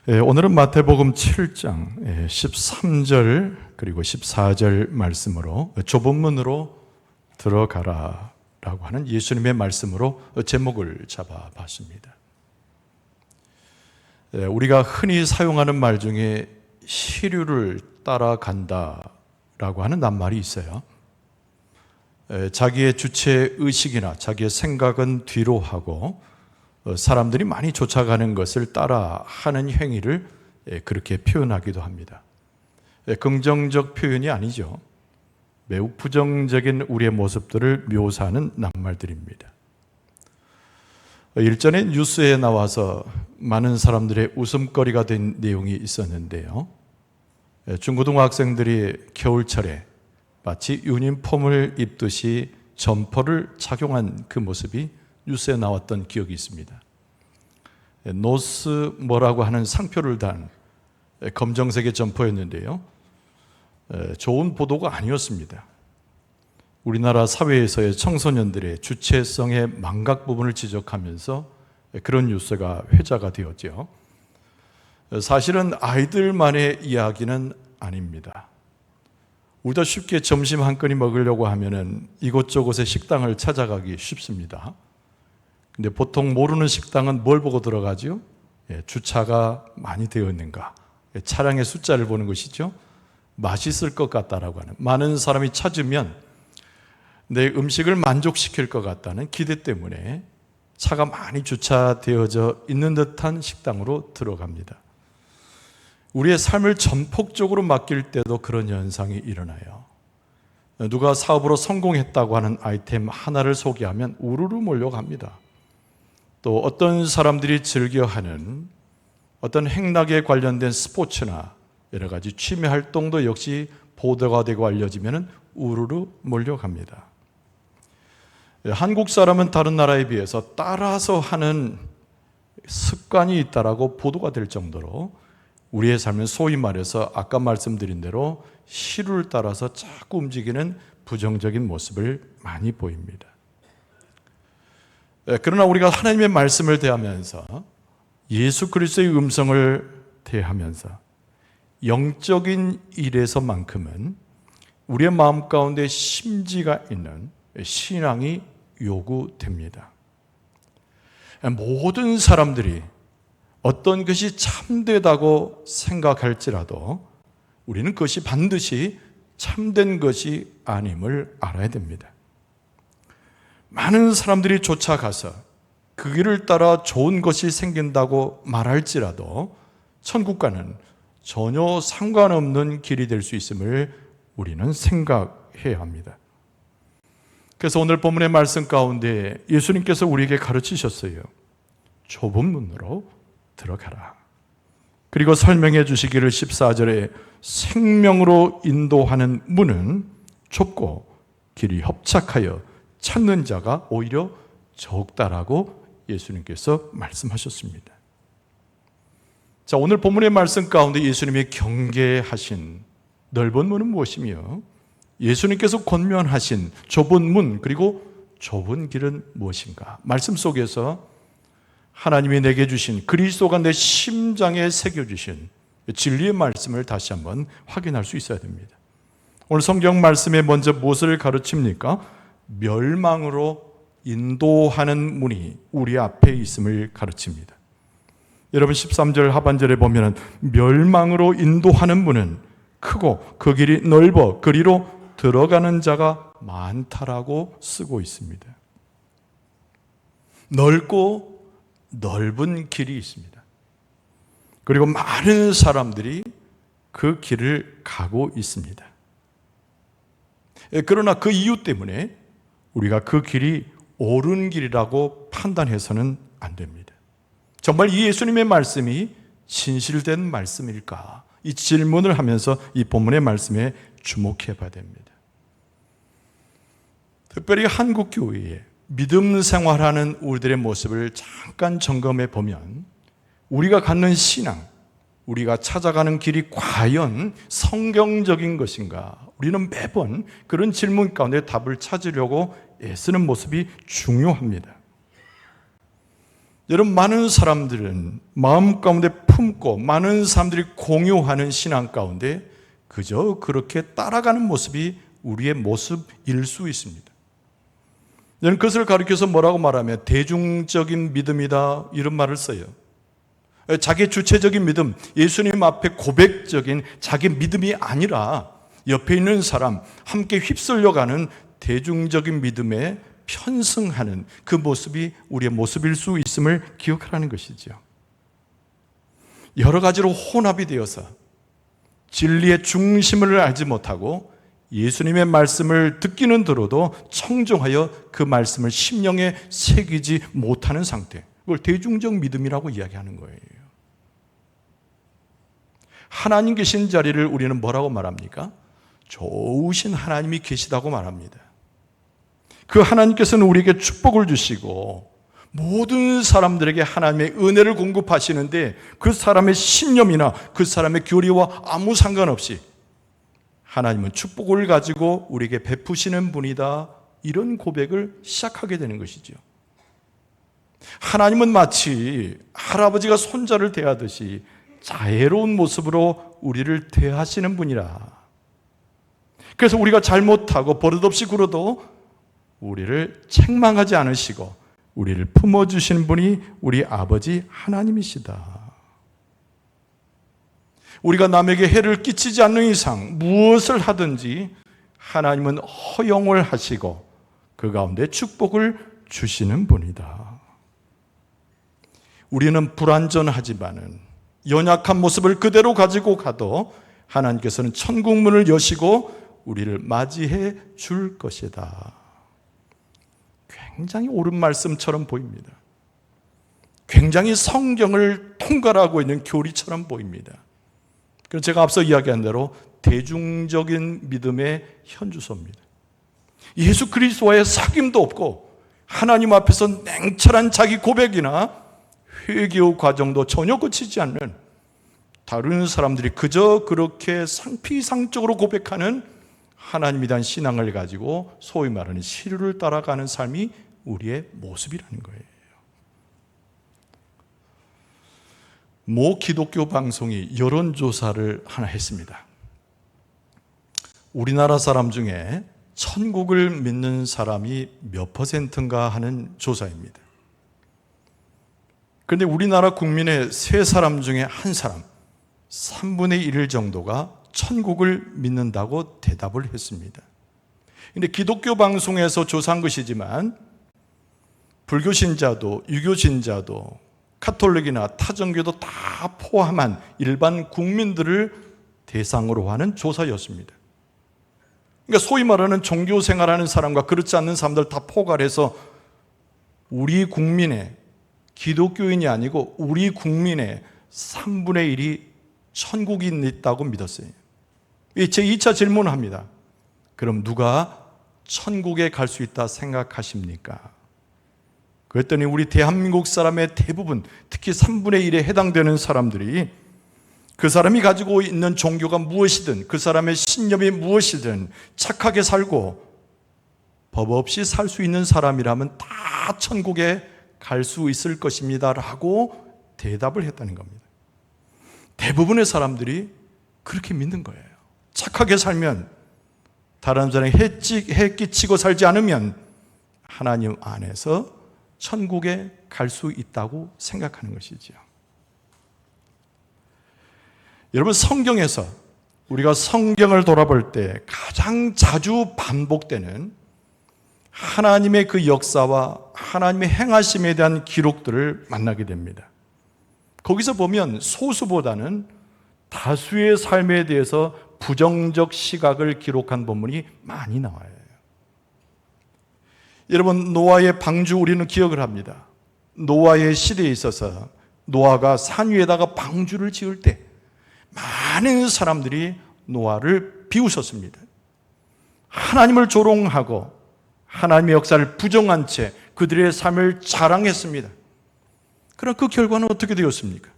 오늘은 마태복음 7장 13절 그리고 14절 말씀으로 좁은 문으로 들어가라 라고 하는 예수님의 말씀으로 제목을 잡아봤습니다. 우리가 흔히 사용하는 말 중에 시류를 따라간다 라고 하는 낱말이 있어요. 자기의 주체의식이나 자기의 생각은 뒤로 하고 사람들이 많이 쫓아가는 것을 따라 하는 행위를 그렇게 표현하기도 합니다. 긍정적 표현이 아니죠. 매우 부정적인 우리의 모습들을 묘사하는 낱말들입니다. 일전에 뉴스에 나와서 많은 사람들의 웃음거리가 된 내용이 있었는데요. 중고등학생들이 겨울철에 마치 유니폼을 입듯이 점퍼를 착용한 그 모습이 뉴스에 나왔던 기억이 있습니다. 노스 뭐라고 하는 상표를 단 검정색의 점퍼였는데요. 좋은 보도가 아니었습니다. 우리나라 사회에서의 청소년들의 주체성의 망각 부분을 지적하면서 그런 뉴스가 회자가 되었죠. 사실은 아이들만의 이야기는 아닙니다. 우리도 쉽게 점심 한 끼 먹으려고 하면은 이곳저곳의 식당을 찾아가기 쉽습니다. 근데 보통 모르는 식당은 뭘 보고 들어가죠? 주차가 많이 되어 있는가? 차량의 숫자를 보는 것이죠. 맛있을 것 같다라고 하는, 많은 사람이 찾으면 내 음식을 만족시킬 것 같다는 기대 때문에 차가 많이 주차되어져 있는 듯한 식당으로 들어갑니다. 우리의 삶을 전폭적으로 맡길 때도 그런 현상이 일어나요. 누가 사업으로 성공했다고 하는 아이템 하나를 소개하면 우르르 몰려갑니다. 또 어떤 사람들이 즐겨하는 어떤 행락에 관련된 스포츠나 여러 가지 취미 활동도 역시 보도가 되고 알려지면 우르르 몰려갑니다. 한국 사람은 다른 나라에 비해서 따라서 하는 습관이 있다라고 보도가 될 정도로 우리의 삶은 소위 말해서 아까 말씀드린 대로 시류를 따라서 자꾸 움직이는 부정적인 모습을 많이 보입니다. 그러나 우리가 하나님의 말씀을 대하면서 예수 그리스도의 음성을 대하면서 영적인 일에서만큼은 우리의 마음 가운데 심지가 있는 신앙이 요구됩니다. 모든 사람들이 어떤 것이 참되다고 생각할지라도 우리는 그것이 반드시 참된 것이 아님을 알아야 됩니다. 많은 사람들이 쫓아가서 그 길을 따라 좋은 것이 생긴다고 말할지라도 천국과는 전혀 상관없는 길이 될 수 있음을 우리는 생각해야 합니다. 그래서 오늘 본문의 말씀 가운데 예수님께서 우리에게 가르치셨어요. 좁은 문으로 들어가라. 그리고 설명해 주시기를 14절에 생명으로 인도하는 문은 좁고 길이 협착하여 찾는 자가 오히려 적다라고 예수님께서 말씀하셨습니다. 자, 오늘 본문의 말씀 가운데 예수님이 경계하신 넓은 문은 무엇이며 예수님께서 권면하신 좁은 문 그리고 좁은 길은 무엇인가? 말씀 속에서 하나님이 내게 주신 그리스도가 내 심장에 새겨주신 진리의 말씀을 다시 한번 확인할 수 있어야 됩니다. 오늘 성경 말씀에 먼저 무엇을 가르칩니까? 멸망으로 인도하는 문이 우리 앞에 있음을 가르칩니다. 여러분 13절 하반절에 보면 멸망으로 인도하는 문은 크고 그 길이 넓어 그리로 들어가는 자가 많다라고 쓰고 있습니다. 넓고 넓은 길이 있습니다. 그리고 많은 사람들이 그 길을 가고 있습니다. 그러나 그 이유 때문에 우리가 그 길이 옳은 길이라고 판단해서는 안 됩니다. 정말 이 예수님의 말씀이 진실된 말씀일까? 이 질문을 하면서 이 본문의 말씀에 주목해 봐야 됩니다. 특별히 한국 교회에 믿음 생활하는 우리들의 모습을 잠깐 점검해 보면 우리가 갖는 신앙, 우리가 찾아가는 길이 과연 성경적인 것인가? 우리는 매번 그런 질문 가운데 답을 찾으려고 애쓰는 모습이 중요합니다. 여러분, 많은 사람들은 마음 가운데 품고 많은 사람들이 공유하는 신앙 가운데 그저 그렇게 따라가는 모습이 우리의 모습일 수 있습니다. 저는 그것을 가리켜서 뭐라고 말하면 대중적인 믿음이다, 이런 말을 써요. 자기 주체적인 믿음, 예수님 앞에 고백적인 자기 믿음이 아니라 옆에 있는 사람, 함께 휩쓸려가는 대중적인 믿음에 편승하는 그 모습이 우리의 모습일 수 있음을 기억하라는 것이죠. 여러 가지로 혼합이 되어서 진리의 중심을 알지 못하고 예수님의 말씀을 듣기는 들어도 청종하여 그 말씀을 심령에 새기지 못하는 상태, 그걸 대중적 믿음이라고 이야기하는 거예요. 하나님 계신 자리를 우리는 뭐라고 말합니까? 좋으신 하나님이 계시다고 말합니다. 그 하나님께서는 우리에게 축복을 주시고 모든 사람들에게 하나님의 은혜를 공급하시는데 그 사람의 신념이나 그 사람의 교리와 아무 상관없이 하나님은 축복을 가지고 우리에게 베푸시는 분이다, 이런 고백을 시작하게 되는 것이죠. 하나님은 마치 할아버지가 손자를 대하듯이 자애로운 모습으로 우리를 대하시는 분이라. 그래서 우리가 잘못하고 버릇없이 굴어도 우리를 책망하지 않으시고 우리를 품어주시는 분이 우리 아버지 하나님이시다. 우리가 남에게 해를 끼치지 않는 이상 무엇을 하든지 하나님은 허용을 하시고 그 가운데 축복을 주시는 분이다. 우리는 불완전하지만은 연약한 모습을 그대로 가지고 가도 하나님께서는 천국 문을 여시고 우리를 맞이해 줄 것이다. 굉장히 옳은 말씀처럼 보입니다. 굉장히 성경을 통달하고 있는 교리처럼 보입니다. 그래서 제가 앞서 이야기한 대로 대중적인 믿음의 현주소입니다. 예수 그리스도와의 사귐도 없고 하나님 앞에서 냉철한 자기 고백이나 회개 과정도 전혀 거치지 않는, 다른 사람들이 그저 그렇게 상피상적으로 고백하는 하나님에 대한 신앙을 가지고 소위 말하는 시류를 따라가는 삶이 우리의 모습이라는 거예요. 모 기독교 방송이 여론조사를 하나 했습니다. 우리나라 사람 중에 천국을 믿는 사람이 몇 %인가 하는 조사입니다. 그런데 우리나라 국민의 3사람 중에 1사람, 3분의 1 정도가 천국을 믿는다고 대답을 했습니다. 그런데 기독교 방송에서 조사한 것이지만 불교 신자도 유교 신자도 카톨릭이나 타종교도 다 포함한 일반 국민들을 대상으로 하는 조사였습니다. 그러니까 소위 말하는 종교 생활하는 사람과 그렇지 않는 사람들 다 포괄해서 우리 국민의, 기독교인이 아니고 우리 국민의 3분의 1이 천국이 있다고 믿었어요. 제 2차 질문을 합니다. 그럼 누가 천국에 갈 수 있다 생각하십니까? 그랬더니 우리 대한민국 사람의 대부분, 특히 3분의 1에 해당되는 사람들이 그 사람이 가지고 있는 종교가 무엇이든, 그 사람의 신념이 무엇이든 착하게 살고 법 없이 살 수 있는 사람이라면 다 천국에 갈 수 있을 것입니다 라고 대답을 했다는 겁니다. 대부분의 사람들이 그렇게 믿는 거예요. 착하게 살면, 다른 사람에게 해 끼치고 살지 않으면 하나님 안에서 천국에 갈 수 있다고 생각하는 것이죠. 여러분, 성경에서 우리가 성경을 돌아볼 때 가장 자주 반복되는 하나님의 그 역사와 하나님의 행하심에 대한 기록들을 만나게 됩니다. 거기서 보면 소수보다는 다수의 삶에 대해서 부정적 시각을 기록한 본문이 많이 나와요. 여러분, 노아의 방주 우리는 기억을 합니다. 노아의 시대에 있어서 노아가 산 위에다가 방주를 지을 때 많은 사람들이 노아를 비웃었습니다. 하나님을 조롱하고 하나님의 역사를 부정한 채 그들의 삶을 자랑했습니다. 그럼 그 결과는 어떻게 되었습니까?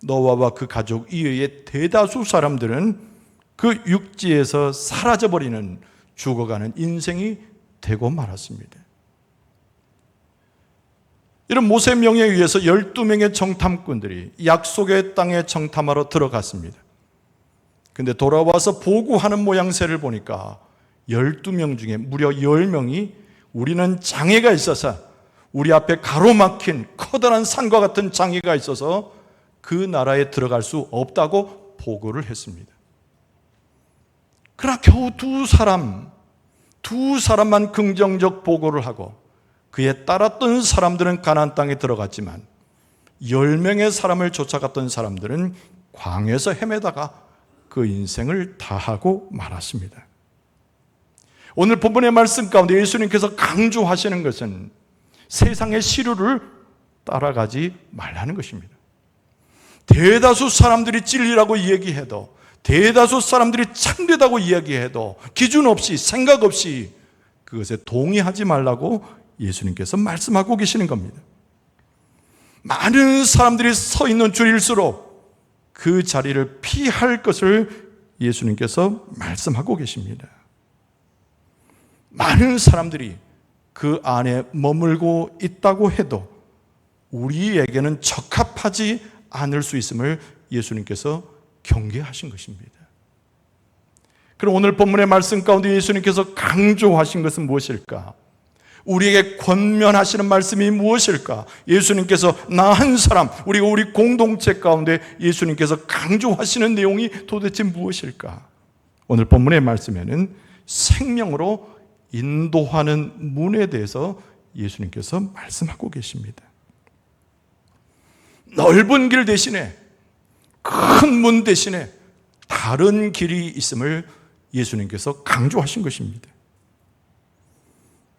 노아와 그 가족 이외의 대다수 사람들은 그 육지에서 사라져버리는, 죽어가는 인생이 되고 말았습니다. 이런 모세 명령에 의해서 12명의 정탐꾼들이 약속의 땅에 정탐하러 들어갔습니다. 근데 돌아와서 보고하는 모양새를 보니까 12명 중에 무려 10명이 우리는 장애가 있어서, 우리 앞에 가로막힌 커다란 산과 같은 장애가 있어서 그 나라에 들어갈 수 없다고 보고를 했습니다. 그러나 겨우 두 사람만 긍정적 보고를 하고 그에 따랐던 사람들은 가나안 땅에 들어갔지만 10명의 사람을 쫓아갔던 사람들은 광야에서 헤매다가 그 인생을 다하고 말았습니다. 오늘 본문의 말씀 가운데 예수님께서 강조하시는 것은 세상의 시류를 따라가지 말라는 것입니다. 대다수 사람들이 진리라고 얘기해도, 대다수 사람들이 참되다고 이야기해도 기준 없이, 생각 없이 그것에 동의하지 말라고 예수님께서 말씀하고 계시는 겁니다. 많은 사람들이 서 있는 줄일수록 그 자리를 피할 것을 예수님께서 말씀하고 계십니다. 많은 사람들이 그 안에 머물고 있다고 해도 우리에게는 적합하지 않을 수 있음을 예수님께서 경계하신 것입니다. 그럼 오늘 본문의 말씀 가운데 예수님께서 강조하신 것은 무엇일까? 우리에게 권면하시는 말씀이 무엇일까? 예수님께서 나 한 사람, 우리가 우리 공동체 가운데 예수님께서 강조하시는 내용이 도대체 무엇일까? 오늘 본문의 말씀에는 생명으로 인도하는 문에 대해서 예수님께서 말씀하고 계십니다. 넓은 길 대신에, 큰 문 대신에 다른 길이 있음을 예수님께서 강조하신 것입니다.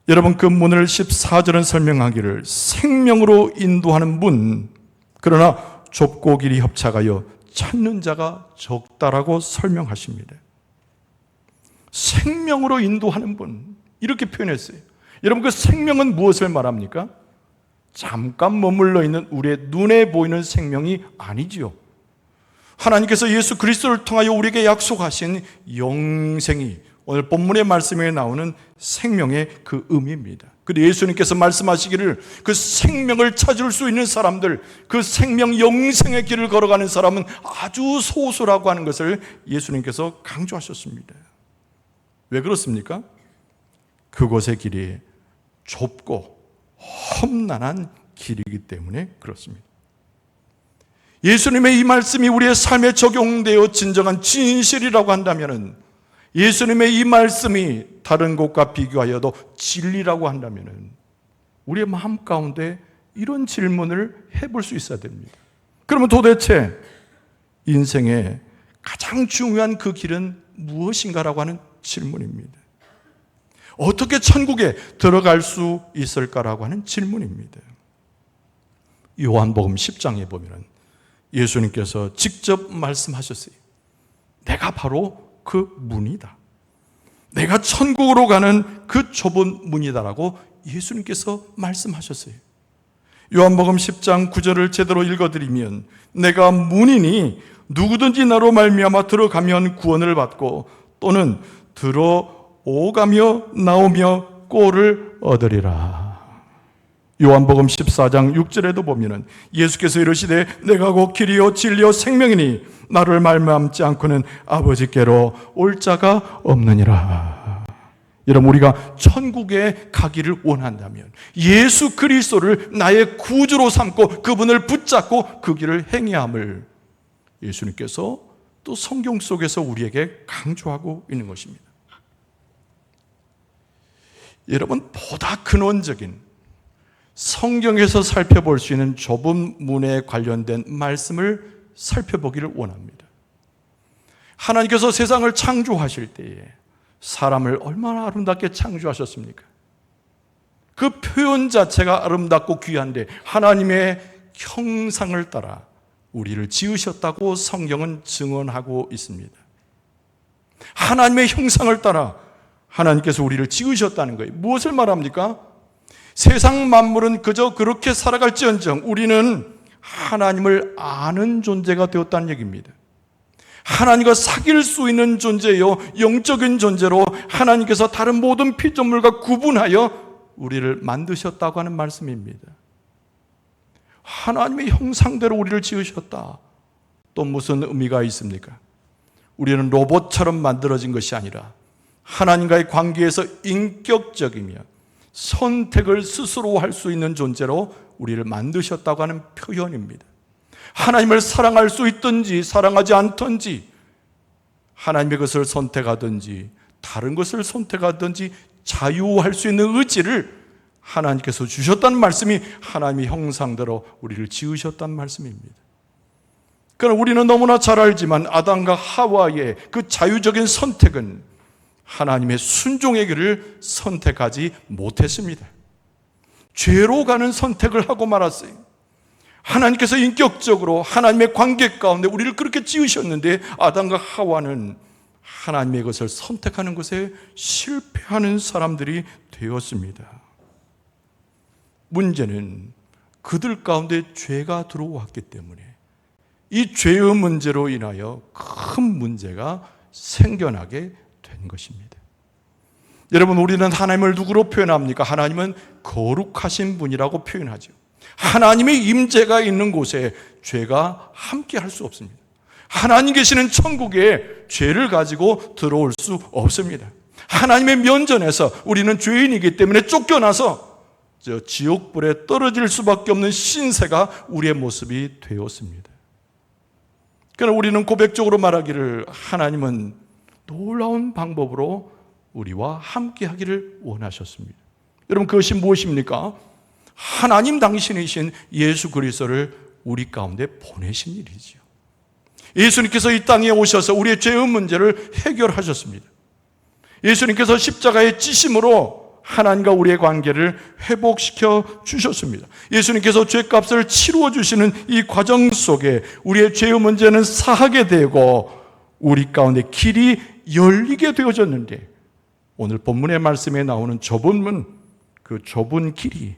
여러분, 그 문을 14절은 설명하기를 생명으로 인도하는 문, 그러나 좁고 길이 협착하여 찾는 자가 적다라고 설명하십니다. 생명으로 인도하는 문, 이렇게 표현했어요. 여러분, 그 생명은 무엇을 말합니까? 잠깐 머물러 있는 우리의 눈에 보이는 생명이 아니지요. 하나님께서 예수 그리스도를 통하여 우리에게 약속하신 영생이 오늘 본문의 말씀에 나오는 생명의 그 의미입니다. 그런데 예수님께서 말씀하시기를 그 생명을 찾을 수 있는 사람들, 그 생명 영생의 길을 걸어가는 사람은 아주 소수라고 하는 것을 예수님께서 강조하셨습니다. 왜 그렇습니까? 그곳의 길이 좁고 험난한 길이기 때문에 그렇습니다. 예수님의 이 말씀이 우리의 삶에 적용되어 진정한 진실이라고 한다면, 예수님의 이 말씀이 다른 곳과 비교하여도 진리라고 한다면 우리의 마음 가운데 이런 질문을 해볼 수 있어야 됩니다. 그러면 도대체 인생의 가장 중요한 그 길은 무엇인가라고 하는 질문입니다. 어떻게 천국에 들어갈 수 있을까라고 하는 질문입니다. 요한복음 10장에 보면 예수님께서 직접 말씀하셨어요. 내가 바로 그 문이다. 내가 천국으로 가는 그 좁은 문이다라고 예수님께서 말씀하셨어요. 요한복음 10장 9절을 제대로 읽어드리면, 내가 문이니 누구든지 나로 말미암아 들어가면 구원을 받고 또는 들어오가며 나오며 꼴을 얻으리라. 요한복음 14장 6절에도 보면은 예수께서 이르시되 내가 곧 길이요 진리요 생명이니 나를 말미암지 않고는 아버지께로 올 자가 없느니라. 여러분, 우리가 천국에 가기를 원한다면 예수 그리스도를 나의 구주로 삼고 그분을 붙잡고 그 길을 행해야 함을 예수님께서 또 성경 속에서 우리에게 강조하고 있는 것입니다. 여러분, 보다 근원적인 성경에서 살펴볼 수 있는 좁은 문에 관련된 말씀을 살펴보기를 원합니다. 하나님께서 세상을 창조하실 때에 사람을 얼마나 아름답게 창조하셨습니까? 그 표현 자체가 아름답고 귀한데 하나님의 형상을 따라 우리를 지으셨다고 성경은 증언하고 있습니다. 하나님의 형상을 따라 하나님께서 우리를 지으셨다는 거예요. 무엇을 말합니까? 세상 만물은 그저 그렇게 살아갈지언정 우리는 하나님을 아는 존재가 되었다는 얘기입니다. 하나님과 사귈 수 있는 존재요, 영적인 존재로 하나님께서 다른 모든 피조물과 구분하여 우리를 만드셨다고 하는 말씀입니다. 하나님의 형상대로 우리를 지으셨다. 또 무슨 의미가 있습니까? 우리는 로봇처럼 만들어진 것이 아니라 하나님과의 관계에서 인격적이며 선택을 스스로 할 수 있는 존재로 우리를 만드셨다고 하는 표현입니다. 하나님을 사랑할 수 있든지 사랑하지 않든지, 하나님의 것을 선택하든지 다른 것을 선택하든지 자유할 수 있는 의지를 하나님께서 주셨다는 말씀이 하나님의 형상대로 우리를 지으셨다는 말씀입니다. 그러나 우리는 너무나 잘 알지만 아담과 하와의 그 자유적인 선택은 하나님의 순종의 길을 선택하지 못했습니다. 죄로 가는 선택을 하고 말았어요. 하나님께서 인격적으로 하나님의 관계 가운데 우리를 그렇게 지으셨는데 아담과 하와는 하나님의 것을 선택하는 것에 실패하는 사람들이 되었습니다. 문제는 그들 가운데 죄가 들어왔기 때문에 이 죄의 문제로 인하여 큰 문제가 생겨나게 된 것입니다. 여러분, 우리는 하나님을 누구로 표현합니까? 하나님은 거룩하신 분이라고 표현하죠. 하나님의 임재가 있는 곳에 죄가 함께 할 수 없습니다. 하나님 계시는 천국에 죄를 가지고 들어올 수 없습니다. 하나님의 면전에서 우리는 죄인이기 때문에 쫓겨나서 지옥불에 떨어질 수밖에 없는 신세가 우리의 모습이 되었습니다. 그러나 우리는 고백적으로 말하기를 하나님은 놀라운 방법으로 우리와 함께 하기를 원하셨습니다. 여러분, 그것이 무엇입니까? 하나님 당신이신 예수 그리스도를 우리 가운데 보내신 일이죠. 예수님께서 이 땅에 오셔서 우리의 죄의 문제를 해결하셨습니다. 예수님께서 십자가의 찌심으로 하나님과 우리의 관계를 회복시켜 주셨습니다. 예수님께서 죄값을 치루어 주시는 이 과정 속에 우리의 죄의 문제는 사하게 되고 우리 가운데 길이 열리게 되어졌는데, 오늘 본문의 말씀에 나오는 좁은 문, 그 좁은 길이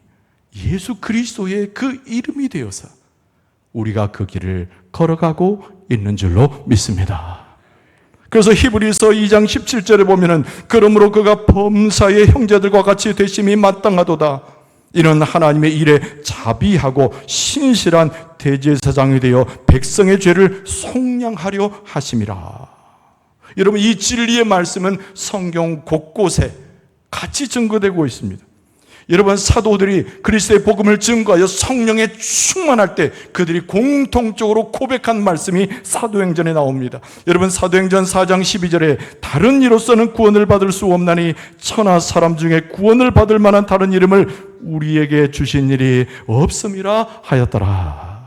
예수 그리스도의 그 이름이 되어서 우리가 그 길을 걸어가고 있는 줄로 믿습니다. 그래서 히브리서 2장 17절에 보면은 그러므로 그가 범사의 형제들과 같이 되심이 마땅하도다. 이는 하나님의 일에 자비하고 신실한 대제사장이 되어 백성의 죄를 속량하려 하심이라. 여러분, 이 진리의 말씀은 성경 곳곳에 같이 증거되고 있습니다. 여러분, 사도들이 그리스도의 복음을 증거하여 성령에 충만할 때 그들이 공통적으로 고백한 말씀이 사도행전에 나옵니다. 여러분, 사도행전 4장 12절에 다른 이로서는 구원을 받을 수 없나니 천하 사람 중에 구원을 받을 만한 다른 이름을 우리에게 주신 일이 없음이라 하였더라.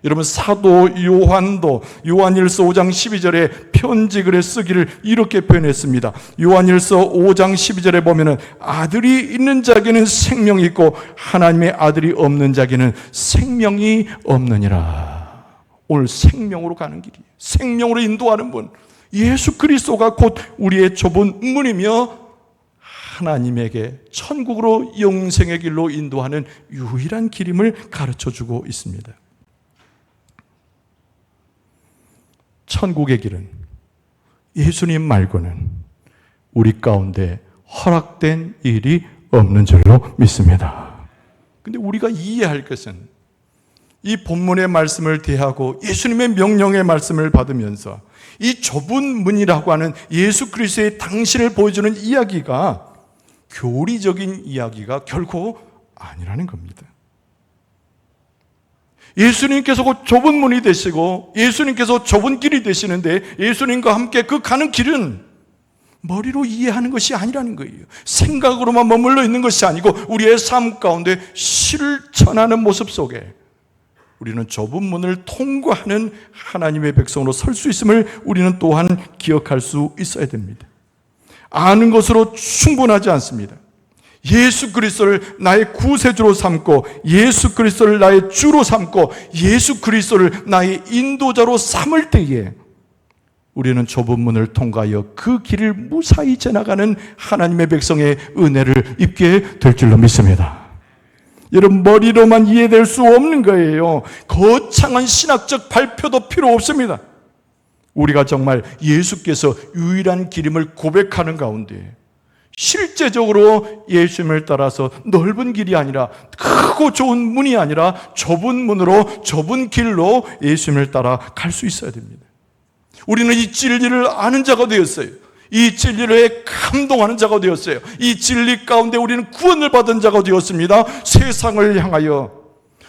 여러분, 사도 요한도 요한일서 5장 12절에 편지 글에 쓰기를 이렇게 표현했습니다. 요한일서 5장 12절에 보면은 아들이 있는 자에게는 생명이 있고 하나님의 아들이 없는 자에게는 생명이 없느니라. 오늘 생명으로 가는 길이에요. 생명으로 인도하는 분, 예수 그리스도가 곧 우리의 좁은 문이며 하나님에게 천국으로 영생의 길로 인도하는 유일한 길임을 가르쳐주고 있습니다. 천국의 길은 예수님 말고는 우리 가운데 허락된 일이 없는 줄로 믿습니다. 근데 우리가 이해할 것은 이 본문의 말씀을 대하고 예수님의 명령의 말씀을 받으면서 이 좁은 문이라고 하는 예수 그리스도의 당신을 보여주는 이야기가 교리적인 이야기가 결코 아니라는 겁니다. 예수님께서 곧 좁은 문이 되시고 예수님께서 좁은 길이 되시는데 예수님과 함께 그 가는 길은 머리로 이해하는 것이 아니라는 거예요. 생각으로만 머물러 있는 것이 아니고 우리의 삶 가운데 실천하는 모습 속에 우리는 좁은 문을 통과하는 하나님의 백성으로 설 수 있음을 우리는 또한 기억할 수 있어야 됩니다. 아는 것으로 충분하지 않습니다. 예수 그리스도를 나의 구세주로 삼고 예수 그리스도를 나의 주로 삼고 예수 그리스도를 나의 인도자로 삼을 때에 우리는 좁은 문을 통과하여 그 길을 무사히 지나가는 하나님의 백성의 은혜를 입게 될 줄로 믿습니다. 여러분, 머리로만 이해될 수 없는 거예요. 거창한 신학적 발표도 필요 없습니다. 우리가 정말 예수께서 유일한 길임을 고백하는 가운데 실제적으로 예수님을 따라서 넓은 길이 아니라, 크고 좋은 문이 아니라 좁은 문으로, 좁은 길로 예수님을 따라 갈 수 있어야 됩니다. 우리는 이 진리를 아는 자가 되었어요. 이 진리를 감동하는 자가 되었어요. 이 진리 가운데 우리는 구원을 받은 자가 되었습니다. 세상을 향하여,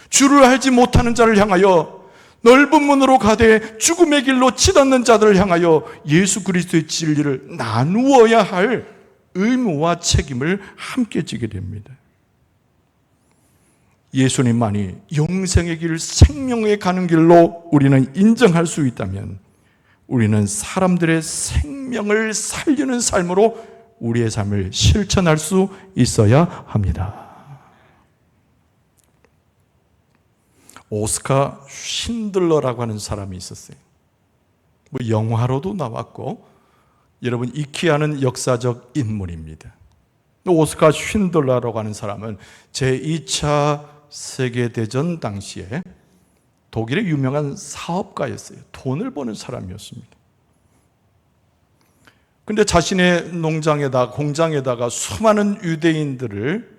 주를 알지 못하는 자를 향하여, 넓은 문으로 가되 죽음의 길로 치닫는 자들을 향하여 예수 그리스도의 진리를 나누어야 할 의무와 책임을 함께 지게 됩니다. 예수님만이 영생의 길, 생명에 가는 길로 우리는 인정할 수 있다면, 우리는 사람들의 생명을 살리는 삶으로 우리의 삶을 실천할 수 있어야 합니다. 오스카 쉰들러라고 하는 사람이 있었어요. 영화로도 나왔고, 여러분 익히 아는 역사적 인물입니다. 오스카 쉰들러라고 하는 사람은 제2차 세계대전 당시에 독일의 유명한 사업가였어요. 돈을 버는 사람이었습니다. 근데 자신의 농장에다, 공장에다가 수많은 유대인들을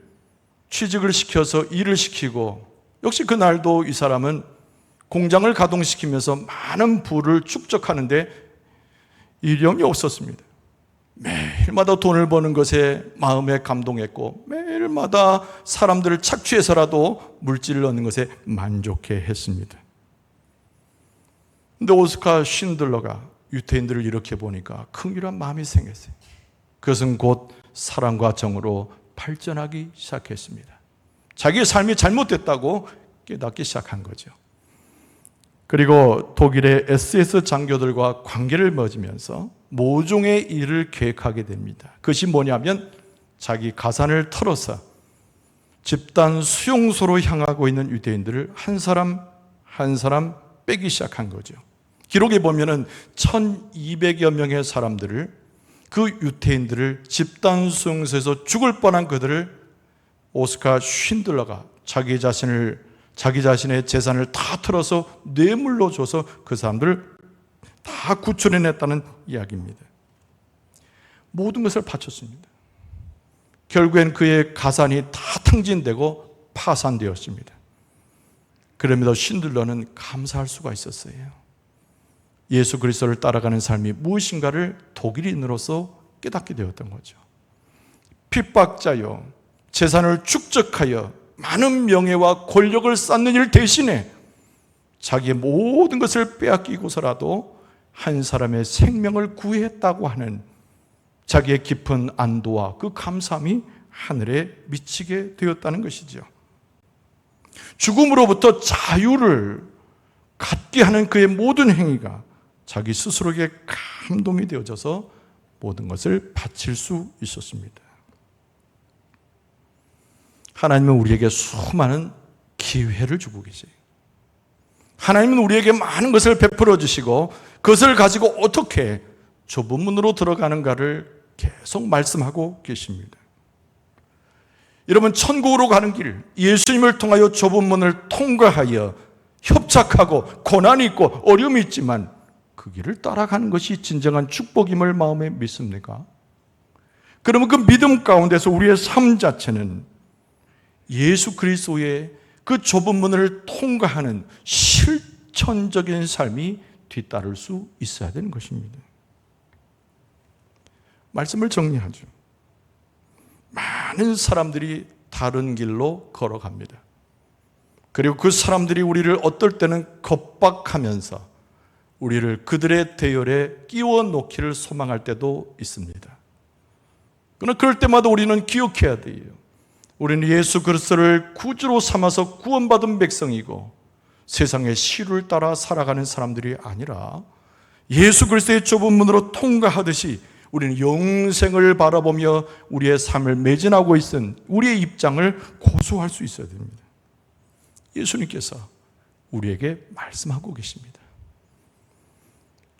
취직을 시켜서 일을 시키고, 역시 그날도 이 사람은 공장을 가동시키면서 많은 부를 축적하는데 일용이 없었습니다. 매일마다 돈을 버는 것에 마음에 감동했고, 매일마다 사람들을 착취해서라도 물질을 얻는 것에 만족해 했습니다. 근데 오스카 쉰들러가 유태인들을 이렇게 보니까 긍휼한 마음이 생겼어요. 그것은 곧 사랑과 정으로 발전하기 시작했습니다. 자기의 삶이 잘못됐다고 깨닫기 시작한 거죠. 그리고 독일의 SS 장교들과 관계를 맺으면서 모종의 일을 계획하게 됩니다. 그것이 뭐냐면, 자기 가산을 털어서 집단 수용소로 향하고 있는 유대인들을 한 사람 한 사람 빼기 시작한 거죠. 기록에 보면은 1200여 명의 사람들을, 그 유태인들을 집단 수용소에서 죽을 뻔한 그들을 오스카 쉰들러가 자기 자신의 재산을 다 털어서 뇌물로 줘서 그 사람들을 다 구출해냈다는 이야기입니다. 모든 것을 바쳤습니다. 결국엔 그의 가산이 다 탕진되고 파산되었습니다. 그럼에도 쉰들러는 감사할 수가 있었어요. 예수 그리스도를 따라가는 삶이 무엇인가를 독일인으로서 깨닫게 되었던 거죠. 핍박자요, 재산을 축적하여 많은 명예와 권력을 쌓는 일 대신에 자기의 모든 것을 빼앗기고서라도 한 사람의 생명을 구했다고 하는 자기의 깊은 안도와 그 감사함이 하늘에 미치게 되었다는 것이죠. 죽음으로부터 자유를 갖게 하는 그의 모든 행위가 자기 스스로에게 감동이 되어져서 모든 것을 바칠 수 있었습니다. 하나님은 우리에게 수많은 기회를 주고 계세요. 하나님은 우리에게 많은 것을 베풀어 주시고, 그것을 가지고 어떻게 좁은 문으로 들어가는가를 계속 말씀하고 계십니다. 여러분, 천국으로 가는 길, 예수님을 통하여 좁은 문을 통과하여 협착하고 고난이 있고 어려움이 있지만 그 길을 따라가는 것이 진정한 축복임을 마음에 믿습니까? 그러면 그 믿음 가운데서 우리의 삶 자체는 예수 그리스도의 그 좁은 문을 통과하는 실천적인 삶이 뒤따를 수 있어야 되는 것입니다. 말씀을 정리하죠. 많은 사람들이 다른 길로 걸어갑니다. 그리고 그 사람들이 우리를 어떨 때는 겁박하면서 우리를 그들의 대열에 끼워 놓기를 소망할 때도 있습니다. 그러나 그럴 때마다 우리는 기억해야 돼요. 우리는 예수 그리스도를 구주로 삼아서 구원받은 백성이고 세상의 시류를 따라 살아가는 사람들이 아니라 예수 그리스도의 좁은 문으로 통과하듯이 우리는 영생을 바라보며 우리의 삶을 매진하고 있은 우리의 입장을 고수할 수 있어야 됩니다. 예수님께서 우리에게 말씀하고 계십니다.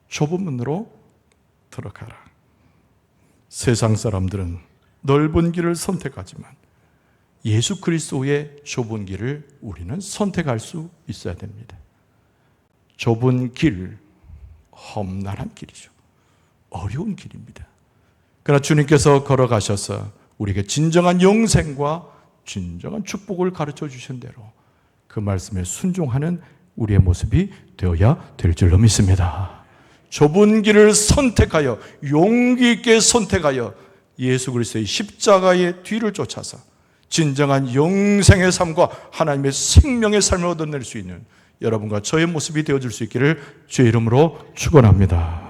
좁은 문으로 들어가라. 세상 사람들은 넓은 길을 선택하지만 예수 그리스도의 좁은 길을 우리는 선택할 수 있어야 됩니다. 좁은 길, 험난한 길이죠. 어려운 길입니다. 그러나 주님께서 걸어가셔서 우리에게 진정한 영생과 진정한 축복을 가르쳐 주신 대로 그 말씀에 순종하는 우리의 모습이 되어야 될 줄로 믿습니다. 좁은 길을 선택하여 용기 있게 선택하여 예수 그리스도의 십자가의 뒤를 쫓아서 진정한 영생의 삶과 하나님의 생명의 삶을 얻어낼 수 있는 여러분과 저의 모습이 되어줄 수 있기를 주의 이름으로 축원합니다.